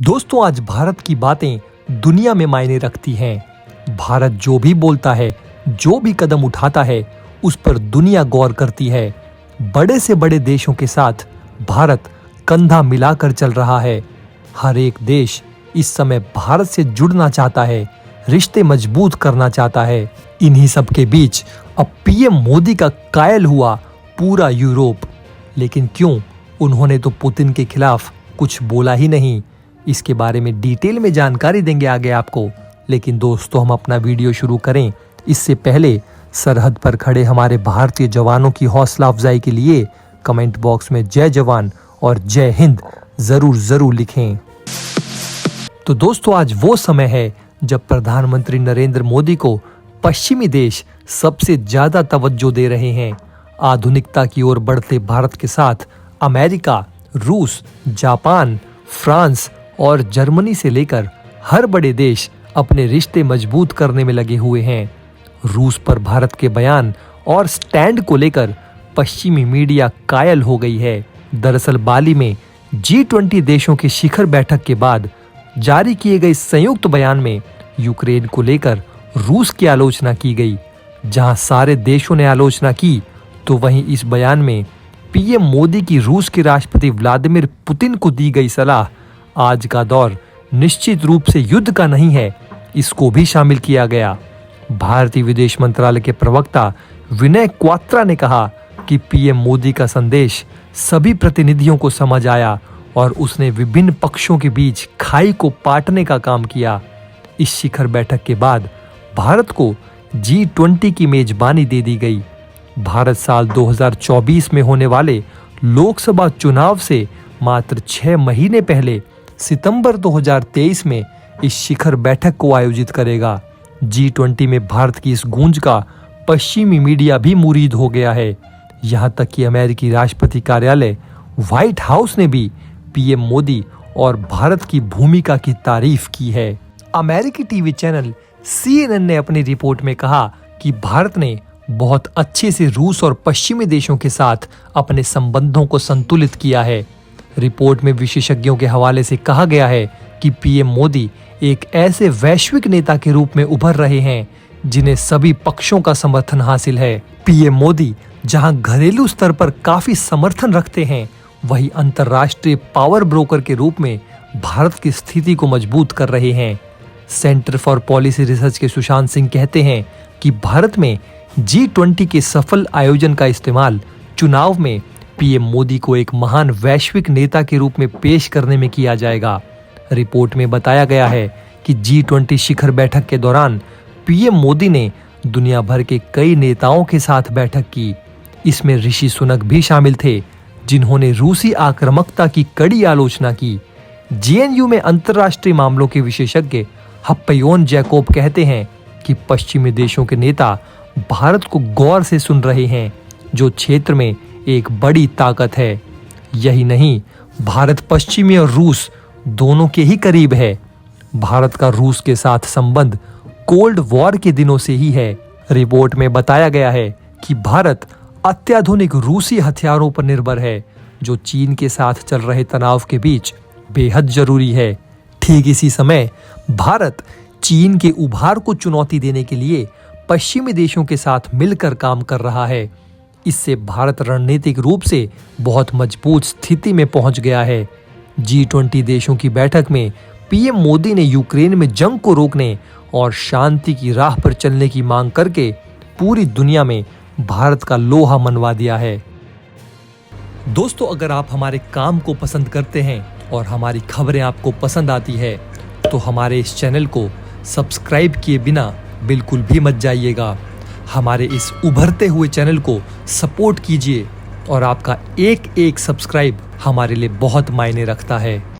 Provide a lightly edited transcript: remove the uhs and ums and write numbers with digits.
दोस्तों, आज भारत की बातें दुनिया में मायने रखती हैं। भारत जो भी बोलता है, जो भी कदम उठाता है, उस पर दुनिया गौर करती है। बड़े से बड़े देशों के साथ भारत कंधा मिलाकर चल रहा है। हर एक देश इस समय भारत से जुड़ना चाहता है, रिश्ते मजबूत करना चाहता है। इन्हीं सब के बीच अब पीएम मोदी का कायल हुआ पूरा यूरोप। लेकिन क्यों? उन्होंने तो पुतिन के खिलाफ कुछ बोला ही नहीं। इसके बारे में डिटेल में जानकारी देंगे आगे आपको। लेकिन दोस्तों, हम अपना वीडियो शुरू करें इससे पहले सरहद पर खड़े हमारे भारतीय जवानों की हौसला अफजाई के लिए कमेंट बॉक्स में जय जवान और जय हिंद जरूर लिखें। तो दोस्तों, आज वो समय है जब प्रधानमंत्री नरेंद्र मोदी को पश्चिमी देश सबसे ज्यादा तवज्जो दे रहे हैं। आधुनिकता की ओर बढ़ते भारत के साथ अमेरिका, रूस, जापान, फ्रांस और जर्मनी से लेकर हर बड़े देश अपने रिश्ते मजबूत करने में लगे हुए हैं। रूस पर भारत के बयान और स्टैंड को लेकर पश्चिमी मीडिया कायल हो गई है। दरअसल बाली में G20 देशों की शिखर बैठक के बाद जारी किए गए संयुक्त बयान में यूक्रेन को लेकर रूस की आलोचना की गई। जहां सारे देशों ने आलोचना की, तो वहीं इस बयान में पीएम मोदी की रूस के राष्ट्रपति व्लादिमीर पुतिन को दी गई सलाह, आज का दौर निश्चित रूप से युद्ध का नहीं है, इसको भी शामिल किया गया। भारतीय विदेश मंत्रालय के प्रवक्ता विनय क्वात्रा ने कहा कि पीएम मोदी का संदेश सभी प्रतिनिधियों को समझ आया और उसने विभिन्न पक्षों के बीच खाई को पाटने का काम किया। इस शिखर बैठक के बाद भारत को G20 की मेजबानी दे दी गई। भारत साल 2024 में होने वाले लोकसभा चुनाव से मात्र 6 महीने पहले सितंबर 2023 में इस शिखर बैठक को आयोजित करेगा। G20 में भारत की इस गूंज का पश्चिमी मीडिया भी मुरीद हो गया है। यहां तक कि अमेरिकी राष्ट्रपति कार्यालय व्हाइट हाउस ने भी पीएम मोदी और भारत की भूमिका की तारीफ की है। अमेरिकी टीवी चैनल CNN ने अपनी रिपोर्ट में कहा कि भारत ने बहुत अच्छे से रूस और पश्चिमी देशों के साथ अपने संबंधों को संतुलित किया है। रिपोर्ट में विशेषज्ञों के हवाले से कहा गया है कि पीएम मोदी एक ऐसे वैश्विक नेता के रूप में उभर रहे हैं जिन्हें सभी पक्षों का समर्थन हासिल है। पीएम मोदी जहां घरेलू स्तर पर काफी समर्थन रखते हैं, वहीं अंतर्राष्ट्रीय पावर ब्रोकर के रूप में भारत की स्थिति को मजबूत कर रहे हैं। सेंटर फॉर पॉलिसी रिसर्च के सुशांत सिंह कहते हैं कि भारत में G20 के सफल आयोजन का इस्तेमाल चुनाव में पीएम मोदी को एक महान वैश्विक नेता के रूप में पेश करने में किया जाएगा। रिपोर्ट में बताया गया है कि G20 शिखर बैठक के दौरान पीएम मोदी ने दुनिया भर के कई नेताओं के साथ बैठक की। इसमें ऋषि सुनक भी शामिल थे, जिन्होंने रूसी आक्रामकता की कड़ी आलोचना की। JNU में अंतर्राष्ट्रीय मामलों के विशेषज्ञ हप्पयोन जैकोब कहते हैं कि पश्चिमी देशों के नेता भारत को गौर से सुन रहे हैं, जो क्षेत्र में एक बड़ी ताकत है। यही नहीं, भारत पश्चिमी और रूस दोनों के ही करीब है। भारत का रूस के साथ संबंध कोल्ड वॉर के दिनों से ही है। रिपोर्ट में बताया गया है कि भारत अत्याधुनिक रूसी हथियारों पर निर्भर है, जो चीन के साथ चल रहे तनाव के बीच बेहद जरूरी है। ठीक इसी समय भारत चीन के उभार को चुनौती देने के लिए पश्चिमी देशों के साथ मिलकर काम कर रहा है। इससे भारत रणनीतिक रूप से बहुत मजबूत स्थिति में पहुंच गया है। G20 देशों की बैठक में पीएम मोदी ने यूक्रेन में जंग को रोकने और शांति की राह पर चलने की मांग करके पूरी दुनिया में भारत का लोहा मनवा दिया है। दोस्तों, अगर आप हमारे काम को पसंद करते हैं और हमारी खबरें आपको पसंद आती है, तो हमारे इस चैनल को सब्सक्राइब किए बिना बिल्कुल भी मत जाइएगा। हमारे इस उभरते हुए चैनल को सपोर्ट कीजिए और आपका एक सब्सक्राइब हमारे लिए बहुत मायने रखता है।